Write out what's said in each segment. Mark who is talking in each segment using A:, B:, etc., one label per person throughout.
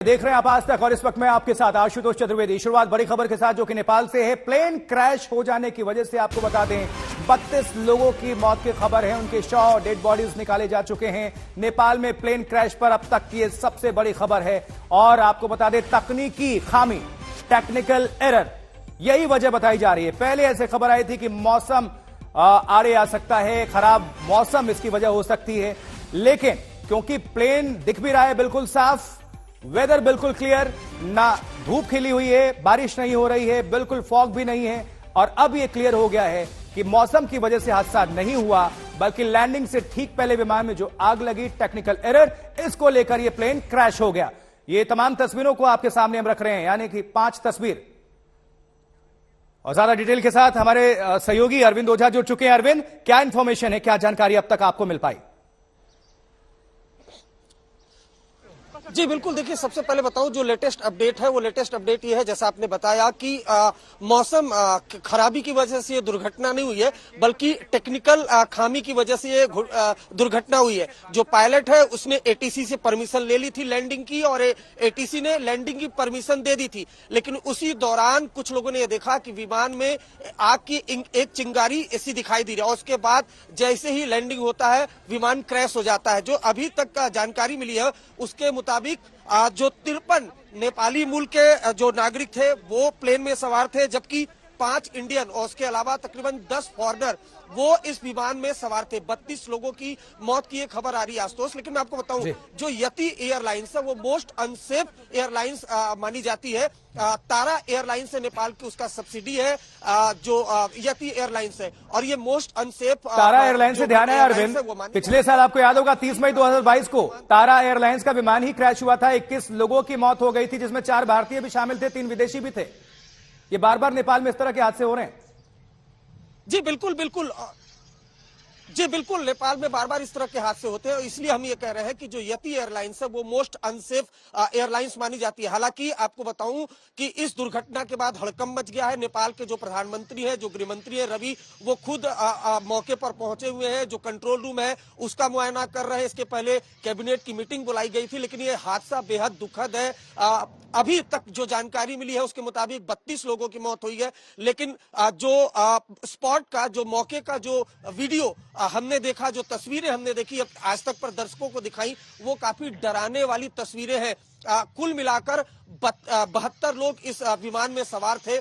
A: देख रहे हैं आप आज तक और इस वक्त मैं आपके साथ आशुतोष चतुर्वेदी। शुरुआत बड़ी खबर के साथ जो कि नेपाल से है। प्लेन क्रैश हो जाने की वजह से आपको बता दें 32 लोगों की मौत की खबर है। उनके 100 डेड बॉडीज निकाले जा चुके हैं। नेपाल में प्लेन क्रैश पर अब तक की सबसे बड़ी खबर है। और आपको बता दें तकनीकी खामी, टेक्निकल एरर, यही वजह बताई जा रही है। पहले ऐसे खबर आई थी कि मौसम आड़े आ सकता है, खराब मौसम इसकी वजह हो सकती है, लेकिन क्योंकि प्लेन दिख भी रहा है बिल्कुल साफ, वेदर बिल्कुल क्लियर, ना धूप खिली हुई है, बारिश नहीं हो रही है, बिल्कुल फॉग भी नहीं है, और अब यह क्लियर हो गया है कि मौसम की वजह से हादसा नहीं हुआ, बल्कि लैंडिंग से ठीक पहले विमान में जो आग लगी, टेक्निकल एरर, इसको लेकर यह प्लेन क्रैश हो गया। ये तमाम तस्वीरों को आपके सामने हम रख रहे हैं, यानी कि 5 तस्वीर। और ज्यादा डिटेल के साथ हमारे सहयोगी अरविंद ओझा जुड़ चुके हैं। अरविंद, क्या इंफॉर्मेशन है, क्या जानकारी अब तक आपको मिल पाई?
B: जी बिल्कुल, देखिए सबसे पहले बताऊं जो लेटेस्ट अपडेट है वो लेटेस्ट अपडेट ये है, जैसा आपने बताया कि मौसम खराबी की वजह से ये दुर्घटना नहीं हुई है, बल्कि टेक्निकल खामी की वजह से ये दुर्घटना हुई है। जो पायलट है उसने एटीसी से परमिशन ले ली थी लैंडिंग की, और एटीसी ने लैंडिंग की परमिशन दे दी थी, लेकिन उसी दौरान कुछ लोगों ने ये देखा कि विमान में आग की एक चिंगारी ऐसी दिखाई दी रही है, और उसके बाद जैसे ही लैंडिंग होता है विमान क्रैश हो जाता है। जो अभी तक का जानकारी मिली है उसके मुताबिक जो 53 नेपाली मूल के जो नागरिक थे वो प्लेन में सवार थे, जबकि 5 इंडियन और उसके अलावा तकरीबन 10 फॉरेनर वो इस विमान में सवार थे। 32 लोगों की मौत की एक खबर आ रही है आशुतोष, लेकिन मैं आपको बताऊं जो यति एयरलाइंस है वो मोस्ट अनसेफ एयरलाइंस मानी जाती है। तारा एयरलाइंस है नेपाल की, उसका सब्सिडी है जो यति एयरलाइंस है, और ये मोस्ट अनसेफ
A: तारा एयरलाइंस से ध्यान है अरविंद, पिछले साल आपको याद होगा 30 मई 2022 को तारा एयरलाइंस का विमान ही क्रैश हुआ था। 21 लोगों की मौत हो गई थी, जिसमें 4 भारतीय भी शामिल थे, 3 विदेशी भी थे। ये बार बार नेपाल में इस तरह के हादसे हो रहे हैं।
B: जी बिल्कुल बिल्कुल, जी बिल्कुल, नेपाल में बार बार इस तरह के हादसे होते हैं, इसलिए हम ये कह रहे हैं कि जो यति एयरलाइंस है वो मोस्ट अनसेफ एयरलाइंस मानी जाती है। हालांकि आपको बताऊं कि इस दुर्घटना के बाद हड़कंप मच गया है। नेपाल के जो प्रधानमंत्री है, जो गृहमंत्री है रवि, वो खुद मौके पर पहुंचे हुए हैं। जो कंट्रोल रूम है उसका मुआयना कर रहे हैं। इसके पहले कैबिनेट की मीटिंग बुलाई गई थी, लेकिन ये हादसा बेहद दुखद है। अभी तक जो जानकारी मिली है उसके मुताबिक 32 लोगों की मौत हुई है, लेकिन जो स्पॉट का, जो मौके का जो वीडियो हमने देखा, जो तस्वीरें हमने देखी आज तक पर दर्शकों को दिखाई, वो काफी डराने वाली तस्वीरें हैं। कुल मिलाकर 72 लोग इस विमान में सवार थे।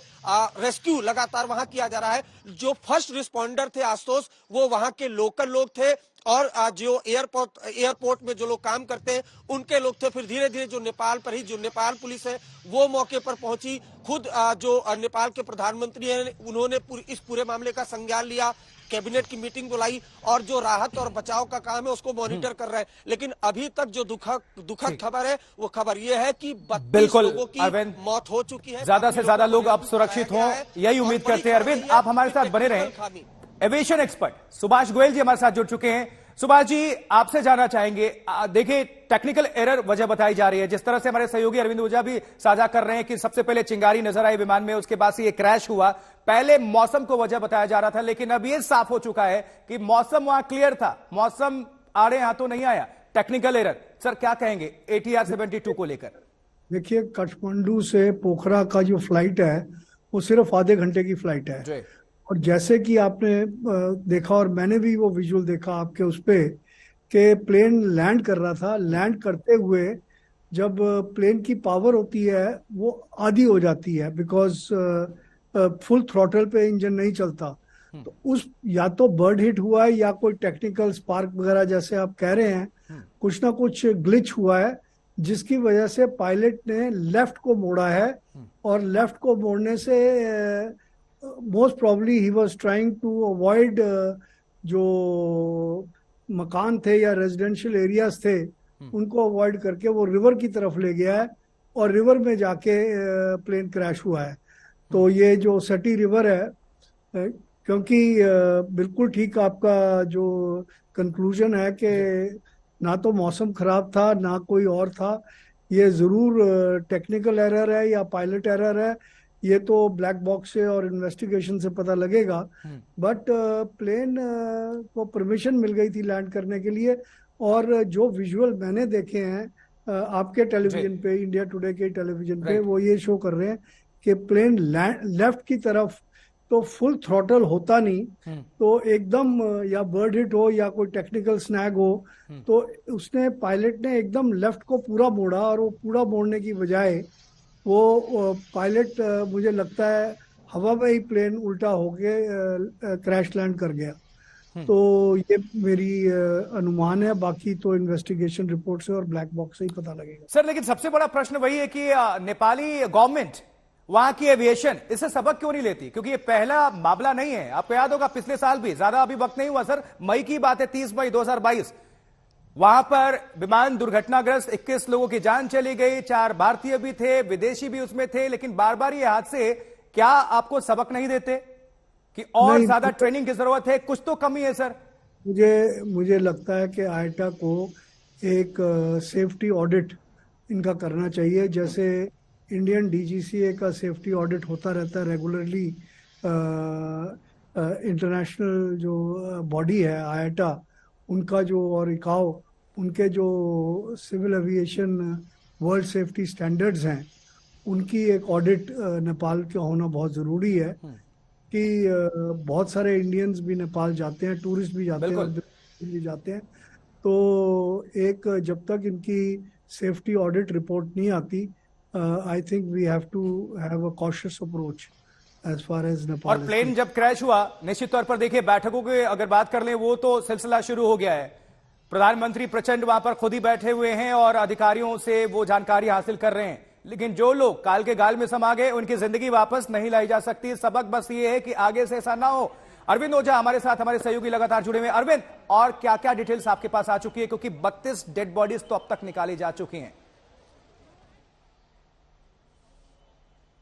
B: रेस्क्यू लगातार वहां किया जा रहा है। जो फर्स्ट रिस्पॉन्डर थे आशुतोष, वो वहां के लोकल लोग थे, और जो एयरपोर्ट में जो लोग काम करते हैं उनके लोग थे। फिर धीरे धीरे जो नेपाल पुलिस है वो मौके पर पहुंची। खुद जो नेपाल के प्रधानमंत्री हैं उन्होंने इस पूरे मामले का संज्ञान लिया, कैबिनेट की मीटिंग बुलाई, और जो राहत और बचाव का काम है उसको मॉनिटर कर रहे हैं। लेकिन अभी तक जो दुखद खबर है वो खबर ये है कि 32 लोगों की मौत हो चुकी है।
A: ज्यादा से ज्यादा लोग अब सुरक्षित हों, यही उम्मीद करते हैं। अरविंद, आप हमारे साथ बने रहें। एविएशन एक्सपर्ट सुभाष गोयल जी हमारे साथ जुड़ चुके हैं। सुभाष जी, आपसे जानना चाहेंगे, देखिए टेक्निकल एरर वजह बताई जा रही है, जिस तरह से हमारे सहयोगी अरविंद ओझा भी साझा कर रहे हैं कि सबसे पहले चिंगारी नजर आई विमान में, उसके बाद से ये क्रैश हुआ। पहले मौसम को वजह बताया जा रहा था, लेकिन अब ये साफ हो चुका है कि मौसम वहां क्लियर था, मौसम आड़े हाथों नहीं आया, टेक्निकल एरर। सर क्या कहेंगे ATR 72 को लेकर?
C: देखिए, काठमांडू से पोखरा का जो फ्लाइट है वो सिर्फ आधे घंटे की फ्लाइट है, और जैसे कि आपने देखा और मैंने भी वो विजुअल देखा आपके उस पे कि प्लेन लैंड कर रहा था। लैंड करते हुए जब प्लेन की पावर होती है वो आधी हो जाती है, बिकॉज फुल थ्रॉटल पे इंजन नहीं चलता। तो उस या तो बर्ड हिट हुआ है या कोई टेक्निकल स्पार्क वगैरह जैसे आप कह रहे हैं, कुछ ना कुछ ग्लिच हुआ है, जिसकी वजह से पायलट ने लेफ्ट को मोड़ा है, और लेफ्ट को मोड़ने से most probably he was trying to avoid जो मकान थे या रेजिडेंशियल एरियाज थे उनको अवॉइड करके वो रिवर की तरफ ले गया है, और रिवर में जाके प्लेन क्रैश हुआ है। तो ये जो सटी रिवर है, क्योंकि बिल्कुल ठीक आपका जो कंक्लूजन है कि ना तो मौसम खराब था ना कोई और था, ये जरूर टेक्निकल एरर है या पायलट एरर है, ये तो ब्लैक बॉक्स से और इन्वेस्टिगेशन से पता लगेगा। बट प्लेन को परमिशन मिल गई थी लैंड करने के लिए, और जो विजुअल मैंने देखे हैं आपके टेलीविजन पे, इंडिया टुडे के टेलीविजन पे वो ये शो कर रहे हैं कि प्लेन लेफ्ट की तरफ तो फुल थ्रॉटल होता नहीं, तो एकदम या बर्ड हिट हो या कोई टेक्निकल स्नैग हो, तो उसने पायलट ने एकदम लेफ्ट को पूरा मोड़ा, और वो पूरा मोड़ने की बजाय वो पायलट मुझे लगता है हवा में ही प्लेन उल्टा होके क्रैश लैंड कर गया। तो ये मेरी अनुमान है, बाकी तो इन्वेस्टिगेशन रिपोर्ट से और ब्लैक बॉक्स से ही पता लगेगा।
A: सर, लेकिन सबसे बड़ा प्रश्न वही है कि नेपाली गवर्नमेंट, वहां की एविएशन इससे सबक क्यों नहीं लेती? क्योंकि ये पहला मामला नहीं है। आपको याद होगा पिछले साल भी, ज्यादा अभी वक्त नहीं हुआ सर, मई की बात है, 30 मई 2022, वहां पर विमान दुर्घटनाग्रस्त 21 लोगों की जान चली गई, 4 भारतीय भी थे, विदेशी भी उसमें थे। लेकिन बार बार ये हादसे क्या आपको सबक नहीं देते कि और ज्यादा ट्रेनिंग की जरूरत है? कुछ तो कमी है सर।
C: मुझे लगता है कि आयटा को एक सेफ्टी ऑडिट इनका करना चाहिए, जैसे इंडियन डीजीसीए का सेफ्टी ऑडिट होता रहता है रेगुलरली। इंटरनेशनल जो बॉडी है आयटा, उनका जो, और इकाओ, उनके जो civil aviation world safety standards हैं, उनकी एक ऑडिट नेपाल का होना बहुत ज़रूरी है। कि बहुत सारे इंडियंस भी नेपाल जाते हैं, टूरिस्ट भी जाते हैं और भी जाते हैं। तो एक जब तक इनकी सेफ्टी ऑडिट रिपोर्ट नहीं आती, I think we have to have a cautious approach as far as Nepal.
A: और प्लेन जब क्रैश हुआ, निश्चित तौर पर देखिए, बैठकों की अगर बात कर लें, वो तो सिलसिला शुरू हो गया है। प्रधानमंत्री प्रचंड वहां पर खुद ही बैठे हुए हैं और अधिकारियों से वो जानकारी हासिल कर रहे हैं। लेकिन जो लोग काल के गाल में समा गए, उनकी जिंदगी वापस नहीं लाई जा सकती। सबक बस ये है कि आगे से ऐसा ना हो। अरविंद ओझा हमारे साथ, हमारे सहयोगी लगातार जुड़े हुए। अरविंद, और क्या क्या डिटेल्स आपके पास आ चुकी है? क्योंकि 32 डेड बॉडीज तो अब तक निकाली जा चुकी हैं।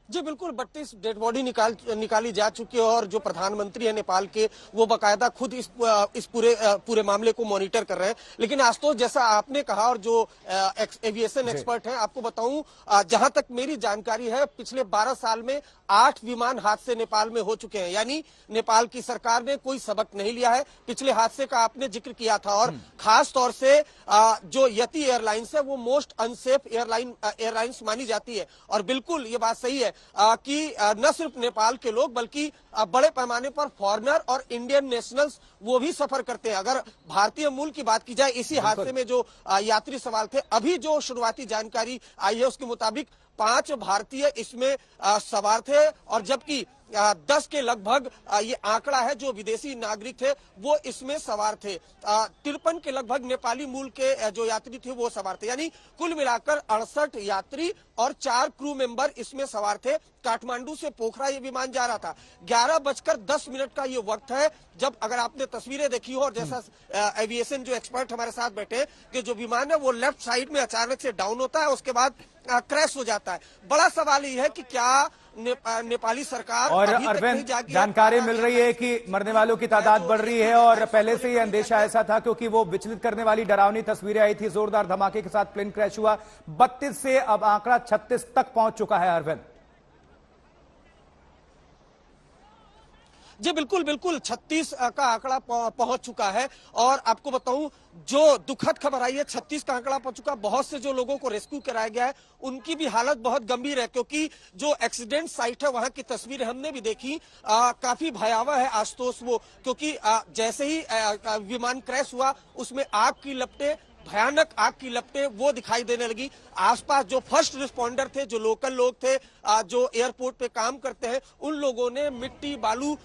B: जी बिल्कुल, 32 डेड बॉडी निकाली जा चुकी है और जो प्रधानमंत्री है नेपाल के, वो बकायदा खुद इस पूरे मामले को मॉनिटर कर रहे हैं। लेकिन आशुतोष, जैसा आपने कहा, और जो एविएशन एक्सपर्ट हैं, आपको बताऊं, जहां तक मेरी जानकारी है, पिछले 12 साल में 8 विमान हादसे नेपाल में हो चुके हैं। यानी नेपाल की सरकार ने कोई सबक नहीं लिया है। पिछले हादसे का आपने जिक्र किया था, और खास तौर से जो यति एयरलाइंस है, वो मोस्ट अनसेफ एयरलाइंस मानी जाती है। और बिल्कुल ये बात सही है कि न सिर्फ नेपाल के लोग, बल्कि बड़े पैमाने पर फॉरेनर और इंडियन नेशनल्स वो भी सफर करते हैं। अगर भारतीय मूल की बात की जाए, इसी हादसे में जो यात्री सवार थे, अभी जो शुरुआती जानकारी आई है उसके मुताबिक 5 भारतीय इसमें सवार थे, और जबकि 10 के लगभग ये आंकड़ा है जो विदेशी नागरिक थे वो इसमें सवार थे। 53 के लगभग नेपाली मूल के जो यात्री थे वो सवार थे। यानी कुल मिलाकर 68 यात्री और 4 क्रू मेंबर इसमें सवार थे। काठमांडू से पोखरा ये विमान जा रहा था। 11:10 का ये वक्त है जब, अगर आपने तस्वीरें देखी हो, और जैसा एविएशन जो एक्सपर्ट हमारे साथ बैठे, कि जो विमान है वो लेफ्ट साइड में अचानक से डाउन होता है, उसके बाद क्रैश हो जाता है। बड़ा सवाल ये है कि क्या नेपाली सरकार,
A: और अरविंद, जानकारी मिल रही है कि मरने वालों की तादाद बढ़ रही है, और पहले से ही अंदेशा ऐसा था, क्योंकि वो विचलित करने वाली डरावनी तस्वीरें आई थी। जोरदार धमाके के साथ प्लेन क्रैश हुआ। 32 से अब आंकड़ा 36 तक पहुंच चुका है। अरविंद
B: जी बिल्कुल, 36 का आंकड़ा पहुंच चुका है। और आपको बताऊं, जो दुखद खबर आई है, 36 का आंकड़ा पहुंच चुका। बहुत से जो लोगों को रेस्क्यू कराया गया है, उनकी भी हालत बहुत गंभीर है, क्योंकि जो एक्सीडेंट साइट है वहां की तस्वीरें हमने भी देखी, काफी भयावह है आशुतोष वो। क्योंकि जैसे ही विमान क्रैश हुआ, उसमें आग की लपटें, भयानक आग की लपटें वो दिखाई देने लगी। आसपास जो फर्स्ट रिस्पॉन्डर थे, जो लोकल लोग थे, जो एयरपोर्ट पे काम करते हैं, उन लोगों ने मिट्टी बालू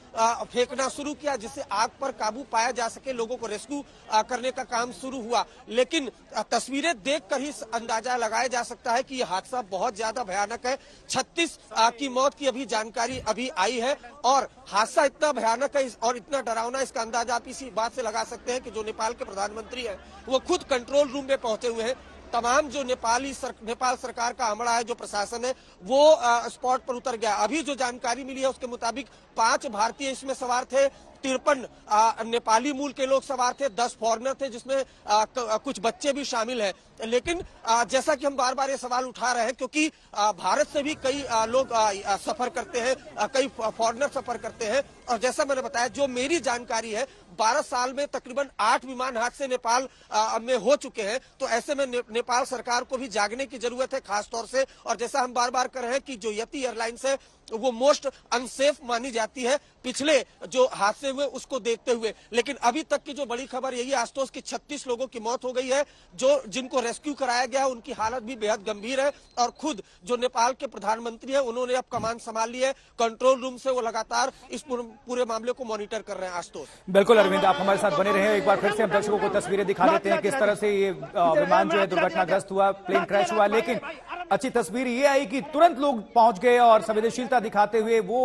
B: फेंकना शुरू किया, जिससे आग पर काबू पाया जा सके, लोगों को रेस्क्यू करने का काम शुरू हुआ। लेकिन तस्वीरें देखकर ही अंदाजा लगाया जा सकता है कि यह हादसा बहुत ज्यादा भयानक है। 36 की मौत की अभी जानकारी अभी आई है, और हादसा इतना भयानक है और इतना डरावना, इसका अंदाजा आप इसी बात से लगा सकते हैं कि जो नेपाल के प्रधानमंत्री हैं, वो खुद कंट्रोल रूम में पहुंचे हुए हैं। तमाम जो नेपाल सरकार का अमला है, जो प्रशासन है, वो स्पॉट पर उतर गया। अभी जो जानकारी मिली है उसके मुताबिक 5 भारतीय इसमें सवार थे, 53 नेपाली मूल के लोग सवार थे, 10 फॉरेनर थे, जिसमें कुछ बच्चे भी शामिल हैं। लेकिन जैसा कि हम बार बार ये सवाल उठा रहे हैं, क्योंकि भारत से भी कई लोग सफर करते हैं, कई फॉरेनर सफर करते हैं, और जैसा मैंने बताया, जो मेरी जानकारी है, 12 साल में तकरीबन 8 विमान हादसे नेपाल में हो चुके हैं। तो ऐसे में नेपाल सरकार को भी जागने की जरूरत है खास तौर से। और जैसा हम बार बार कर रहे हैं कि जो यति एयरलाइंस है वो मोस्ट अनसेफ मानी जाती है पिछले जो हादसे हुए उसको देखते हुए। लेकिन अभी तक की जो बड़ी खबर यही है आशुतोष की 36 लोगों की मौत हो गई है। जो जिनको रेस्क्यू कराया गया है उनकी हालत भी बेहद गंभीर है, और खुद जो नेपाल के प्रधानमंत्री है उन्होंने अब कमान संभाल ली है। कंट्रोल रूम से वो लगातार इस पूरे मामले को मॉनिटर कर रहे हैं। आशुतोष।
A: बिल्कुल अरविंद, आप हमारे साथ बने रहे। एक बार फिर से हम दर्शकों को तस्वीरें दिखा देते हैं किस तरह से ये विमान जो है दुर्घटनाग्रस्त हुआ, प्लेन क्रैश हुआ। लेकिन अच्छी तस्वीर ये आई कि तुरंत लोग पहुंच गए और संवेदनशीलता दिखाते हुए वो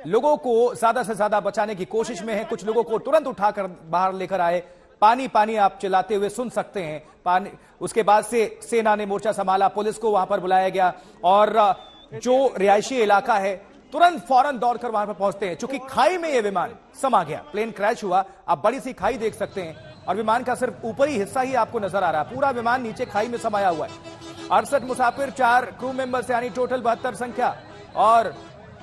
A: लोगों को ज्यादा से ज्यादा बचाने की कोशिश में है। कुछ लोगों को तुरंत उठाकर बाहर लेकर आए। पानी पानी आप चिल्लाते हुए सुन सकते हैं। पानी, उसके बाद से सेना ने मोर्चा संभाला, पुलिस को वहां पर बुलाया गया, और जो रिहायशी इलाका है तुरंत फौरन दौड़कर वहां पर पहुंचते हैं। चूंकि खाई में यह विमान समा गया, प्लेन क्रैश हुआ, आप बड़ी सी खाई देख सकते हैं, और विमान का सिर्फ ऊपरी हिस्सा ही आपको नजर आ रहा है, पूरा विमान नीचे खाई में समाया हुआ है। 68 मुसाफिर, 4 क्रू मेंबर्स, यानी टोटल 72 संख्या। और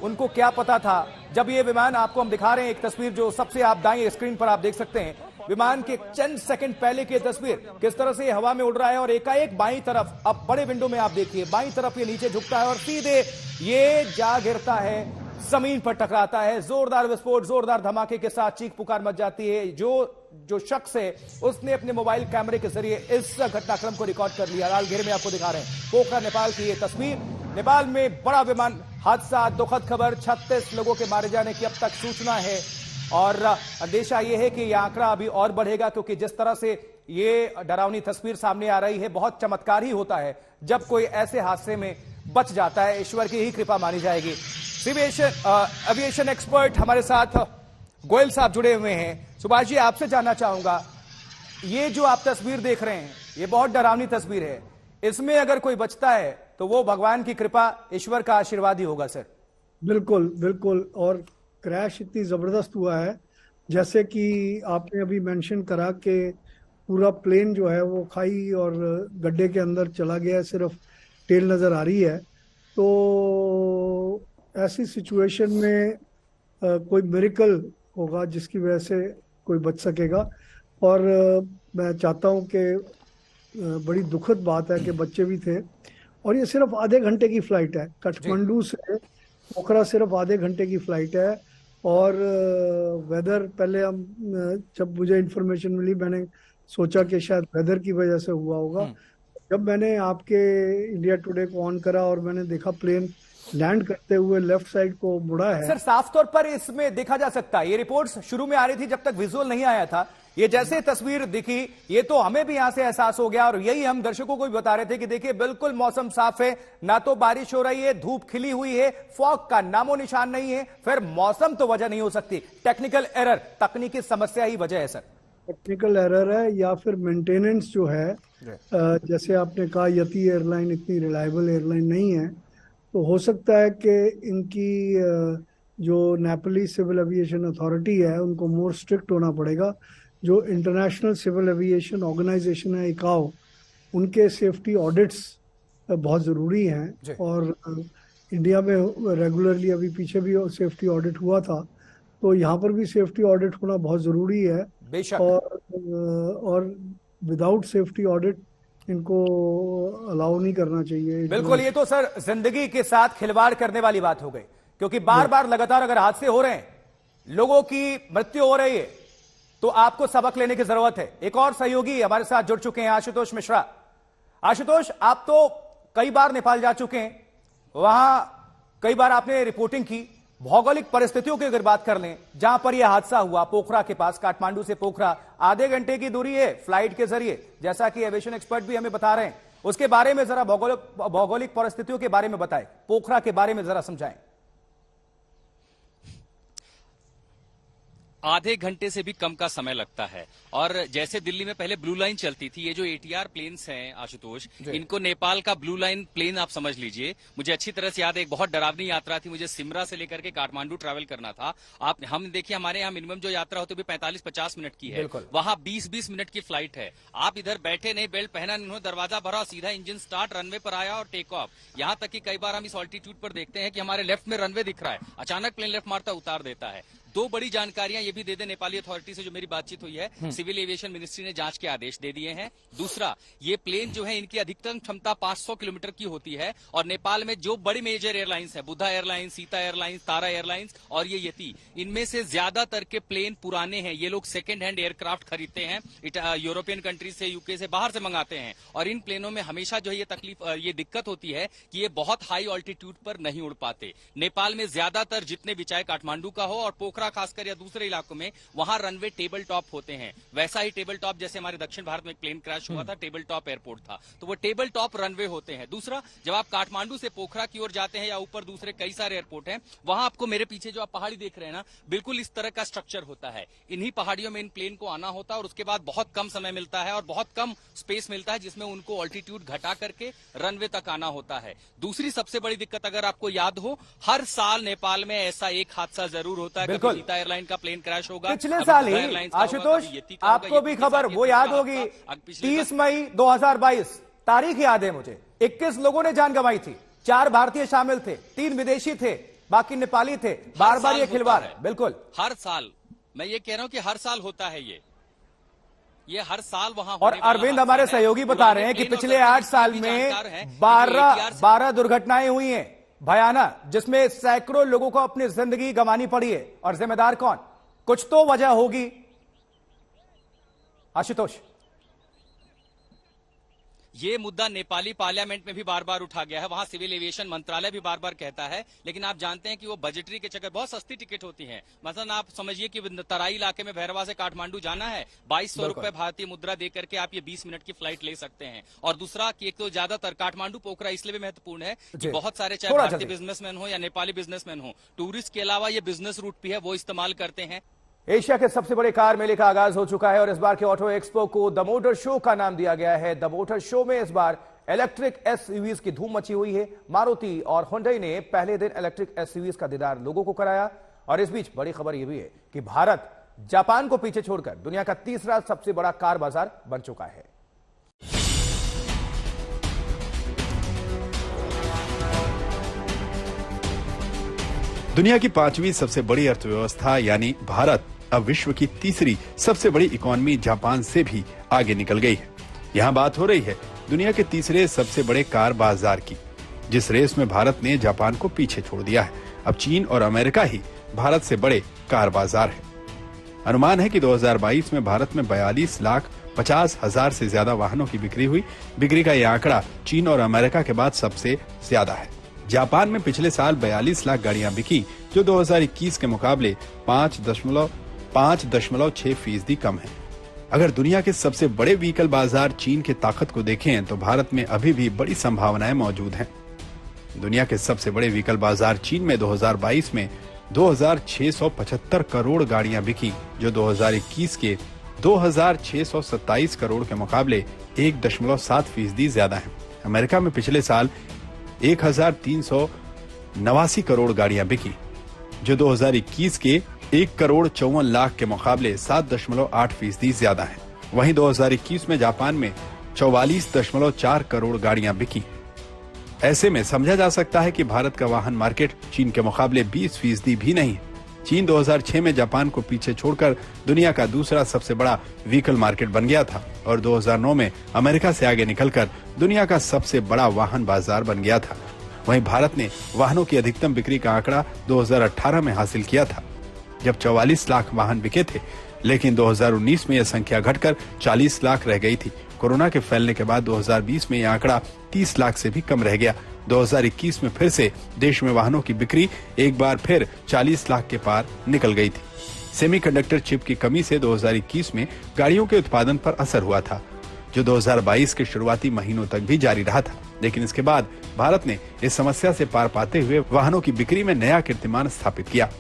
A: उनको क्या पता था जब ये विमान, आपको हम दिखा रहे हैं एक तस्वीर जो सबसे आप दाएं स्क्रीन पर आप देख सकते हैं, विमान के चंद सेकंड पहले की तस्वीर, किस तरह से ये हवा में उड़ रहा है और एकाएक बाईं तरफ, अब बड़े विंडो में आप देखिए, बाईं तरफ ये नीचे झुकता है और सीधे ये जा गिरता है, जमीन पर टकराता है। जोरदार विस्फोट, जोरदार धमाके के साथ चीख पुकार मच जाती है। जो शख्स है उसने अपने मोबाइल कैमरे के जरिए इस घटनाक्रम को रिकॉर्ड कर लिया। लाल घेरे में आपको दिखा रहे हैं पोखरा नेपाल की ये तस्वीर। नेपाल में बड़ा विमान हादसा, दुखद खबर, 36 लोगों के मारे जाने की अब तक सूचना है, और अंदेशा यह है कि यह आंकड़ा अभी और बढ़ेगा, क्योंकि जिस तरह से ये डरावनी तस्वीर सामने आ रही है, बहुत चमत्कार ही होता है जब कोई ऐसे हादसे में बच जाता है। ईश्वर की ही कृपा मानी जाएगी। एविएशन एक्सपर्ट हमारे साथ गोयल साहब जुड़े हुए हैं। सुभाष जी, आपसे जानना चाहूंगा, ये जो आप तस्वीर देख रहे हैं ये बहुत डरावनी तस्वीर है, इसमें अगर कोई बचता है तो वो भगवान की कृपा, ईश्वर का आशीर्वाद ही होगा सर।
C: बिल्कुल बिल्कुल, और क्रैश इतनी जबरदस्त हुआ है, जैसे कि आपने अभी मेंशन करा कि पूरा प्लेन जो है वो खाई और गड्ढे के अंदर चला गया है, सिर्फ टेल नजर आ रही है। तो ऐसी सिचुएशन में कोई मिरेकल होगा जिसकी वजह से कोई बच सकेगा, और मैं चाहता हूं कि बड़ी दुखद बात है कि बच्चे भी थे, और ये सिर्फ आधे घंटे की फ्लाइट है, काठमांडू से पोखरा सिर्फ आधे घंटे की फ्लाइट है। और वेदर, पहले हम जब मुझे इन्फॉर्मेशन मिली मैंने सोचा कि शायद वेदर की वजह से हुआ होगा। जब मैंने आपके इंडिया टुडे को ऑन करा और मैंने देखा प्लेन लैंड करते हुए लेफ्ट साइड को मुड़ा है।
A: सर साफ तौर पर इसमें देखा जा सकता है, ये रिपोर्ट्स शुरू में आ रही थी जब तक विजुअल नहीं आया था, ये जैसे तस्वीर दिखी ये तो हमें भी यहां से एहसास हो गया, और यही हम दर्शकों को भी बता रहे थे कि देखिए बिल्कुल मौसम साफ है, ना तो बारिश हो रही है, धूप खिली हुई है, फॉग का नामो निशान नहीं है, फिर मौसम तो वजह नहीं हो सकती, टेक्निकल एरर, तकनीकी समस्या ही वजह है सर।
C: टेक्निकल एरर है या फिर मेंटेनेंस जो है, जैसे आपने कहा यति एयरलाइन इतनी रिलायबल एयरलाइन नहीं है, तो हो सकता है कि इनकी जो नेपाली सिविल एविएशन अथॉरिटी है उनको मोर स्ट्रिक्ट होना पड़ेगा। जो इंटरनेशनल सिविल एविएशन ऑर्गेनाइजेशन है ICAO, उनके सेफ्टी ऑडिट्स बहुत ज़रूरी हैं, और इंडिया में रेगुलरली अभी पीछे भी सेफ्टी ऑडिट हुआ था, तो यहाँ पर भी सेफ्टी ऑडिट होना बहुत ज़रूरी है। और विदाउट सेफ्टी ऑडिट इनको अलाउ नहीं करना चाहिए।
A: बिल्कुल, ये तो सर जिंदगी के साथ खिलवाड़ करने वाली बात हो गई, क्योंकि बार बार लगातार अगर हादसे हो रहे हैं, लोगों की मृत्यु हो रही है, तो आपको सबक लेने की जरूरत है। एक और सहयोगी हमारे साथ जुड़ चुके हैं, आशुतोष मिश्रा। आशुतोष, आप तो कई बार नेपाल जा चुके हैं, वहां कई बार आपने रिपोर्टिंग की। भौगोलिक परिस्थितियों की अगर बात कर लें, जहां पर यह हादसा हुआ पोखरा के पास, काठमांडू से पोखरा आधे घंटे की दूरी है फ्लाइट के जरिए, जैसा कि एविएशन एक्सपर्ट भी हमें बता रहे हैं, उसके बारे में जरा भौगोलिक परिस्थितियों के बारे में बताएं, पोखरा के बारे में जरा समझाएं।
D: आधे घंटे से भी कम का समय लगता है। और जैसे दिल्ली में पहले ब्लू लाइन चलती थी, ये जो ATR प्लेन्स हैं आशुतोष, इनको नेपाल का ब्लू लाइन प्लेन आप समझ लीजिए। मुझे अच्छी तरह से याद है, एक बहुत डरावनी यात्रा थी, मुझे सिमरा से लेकर के काठमांडू ट्रैवल करना था। हम देखिए, हमारे यहाँ मिनिमम जो यात्रा होती है 45-50 मिनट की है, वहां 20-20 मिनट की फ्लाइट है। आप इधर बैठे नहीं, बेल्ट पहना नहीं, दरवाजा भरा, सीधा इंजन स्टार्ट, रनवे पर आया और टेक ऑफ। यहाँ तक कि कई बार हम इस ऑल्टीट्यूड पर देखते हैं कि हमारे लेफ्ट में रनवे दिख रहा है, अचानक प्लेन लेफ्ट मारता उतार देता है। दो बड़ी जानकारियां ये भी दे दे नेपाली अथॉरिटी से जो मेरी बातचीत हुई है, सिविल एविएशन मिनिस्ट्री ने जांच के आदेश दे दिए हैं। दूसरा, ये प्लेन जो है, इनकी अधिकतम क्षमता 500 किलोमीटर की होती है और नेपाल में जो बड़ी मेजर एयरलाइंस है, बुद्धा एयरलाइंस, सीता एयरलाइंस, तारा एयरलाइंस और ये यति, इनमें से ज्यादातर के प्लेन पुराने हैं। ये लोग सेकेंड हैंड एयरक्राफ्ट खरीदते हैं, यूरोपियन कंट्रीज से, यूके से, बाहर से मंगाते हैं। और इन प्लेनों में हमेशा जो है ये दिक्कत होती है कि ये बहुत हाई ऑल्टीट्यूड पर नहीं उड़ पाते। नेपाल में ज्यादातर जितने भी, चाहे काठमांडू का हो और पोखरा खासकर या दूसरे इलाकों में, वहां रनवे टेबल टॉप होते हैं। वैसा ही टेबल टॉप जैसे हमारे दक्षिण भारत में एक प्लेन क्रैश हुआ था, टेबल टॉप एयरपोर्ट था, तो वो टेबल टॉप रनवे होते हैं। दूसरा, जब आप काठमांडू से पोखरा की ओर जाते हैं या ऊपर दूसरे कई सारे एयरपोर्ट हैं, वहां आपको मेरे पीछे जो आप पहाड़ी देख रहे हैं ना, बिल्कुल इस तरह का स्ट्रक्चर होता है। इन्हीं पहाड़ियों में इन प्लेन को आना होता है और उसके बाद बहुत कम समय मिलता है और बहुत कम स्पेस मिलता है, जिसमें उनको ऑल्टीट्यूड घटा करके रनवे तक आना होता है। दूसरी सबसे बड़ी दिक्कत, अगर आपको याद हो, हर साल नेपाल में ऐसा एक हादसा जरूर होता है। कभी सीता एयरलाइन का प्लेन क्रैश होगा,
A: पिछले साल ही आशुतोष, आपको भी खबर वो याद होगी, 30 मई 2022, तारीख याद है मुझे, 21 लोगों ने जान गंवाई थी। 4 भारतीय शामिल थे, 3 विदेशी थे, बाकी नेपाली थे। बार बार ये खिलवाड़ है। बिल्कुल,
D: हर साल, मैं ये कह रहा हूं कि हर साल होता है ये हर साल वहां।
A: और अरविंद, हमारे सहयोगी बता रहे हैं कि पिछले 8 साल में 12 दुर्घटनाएं हुई हैं भयानक, जिसमें सैकड़ों लोगों को अपनी जिंदगी गंवानी पड़ी है। और जिम्मेदार कौन? कुछ तो वजह होगी आशुतोष।
D: ये मुद्दा नेपाली पार्लियामेंट में भी बार बार उठा गया है, वहां सिविल एविएशन मंत्रालय भी बार बार कहता है, लेकिन आप जानते हैं कि वो बजटरी के चक्कर, बहुत सस्ती टिकट होती है। मतलब आप समझिए कि तराई इलाके में भैरवा से काठमांडू जाना है, 2200 रुपए भारतीय मुद्रा देकर के आप ये 20 मिनट की फ्लाइट ले सकते हैं। और दूसरा कि एक तो ज्यादातर काठमांडू पोखरा इसलिए भी महत्वपूर्ण है कि बहुत सारे, चाहे भारतीय बिजनेसमैन हो या नेपाली बिजनेसमैन हो, टूरिस्ट के अलावा ये बिजनेस रूट भी है, वो इस्तेमाल करते हैं।
A: एशिया के सबसे बड़े कार मेले का आगाज हो चुका है और इस बार के ऑटो एक्सपो को द मोटर शो का नाम दिया गया है। द मोटर शो में इस बार इलेक्ट्रिक एसयूवीज की धूम मची हुई है। मारुति और हुंडई ने पहले दिन इलेक्ट्रिक एसयूवीज का दीदार लोगों को कराया। और इस बीच बड़ी खबर यह भी है कि भारत जापान को पीछे छोड़कर दुनिया का तीसरा सबसे बड़ा कार बाजार बन चुका है।
E: दुनिया की 5वीं सबसे बड़ी अर्थव्यवस्था यानी भारत अब विश्व की तीसरी सबसे बड़ी इकोनॉमी जापान से भी आगे निकल गई है। यहाँ बात हो रही है दुनिया के तीसरे सबसे बड़े कार बाजार की, जिस रेस में भारत ने जापान को पीछे छोड़ दिया है। अब चीन और अमेरिका ही भारत से बड़े कार बाजार है। अनुमान है कि 2022 में भारत में 42,50,000 से ज्यादा वाहनों की बिक्री हुई। बिक्री का यह आंकड़ा चीन और अमेरिका के बाद सबसे ज्यादा है। जापान में पिछले साल 42 लाख गाड़ियां बिकी, जो 2021 के मुकाबले 5.6% कम है। अगर दुनिया के सबसे बड़े व्हीकल बाजार चीन की ताकत को देखें तो भारत में अभी भी बड़ी संभावनाएं मौजूद हैं। दुनिया के सबसे बड़े व्हीकल बाजार चीन में 2022 में 2,675 करोड़ गाड़ियां बिकी, जो 2021 के 2,627 करोड़ के मुकाबले 1.7% ज्यादा है। अमेरिका में पिछले साल 1,389 करोड़ गाड़ियां बिकी, जो 2021 के 1,54 लाख के मुकाबले 7.8% ज्यादा है। वहीं 2021 में जापान में 44.4 करोड़ गाड़ियां बिकी। ऐसे में समझा जा सकता है कि भारत का वाहन मार्केट चीन के मुकाबले 20% भी नहीं। चीन 2006 में जापान को पीछे छोड़कर दुनिया का दूसरा सबसे बड़ा व्हीकल मार्केट बन गया था और 2009 में अमेरिका से आगे निकलकर दुनिया का सबसे बड़ा वाहन बाजार बन गया था। वहीं भारत ने वाहनों की अधिकतम बिक्री का आंकड़ा 2018 में हासिल किया था, जब 44 लाख वाहन बिके थे, लेकिन 2019 में यह संख्या घटकर 40 लाख रह गई थी। कोरोना के फैलने के बाद 2020 में यह आंकड़ा 30 लाख से भी कम रह गया। 2021 में फिर से देश में वाहनों की बिक्री एक बार फिर 40 लाख के पार निकल गई थी। सेमीकंडक्टर चिप की कमी से 2021 में गाड़ियों के उत्पादन पर असर हुआ था, जो 2022 के शुरुआती महीनों तक भी जारी रहा था। लेकिन इसके बाद भारत ने इस समस्या से पार पाते हुए वाहनों की बिक्री में नया कीर्तिमान स्थापित किया।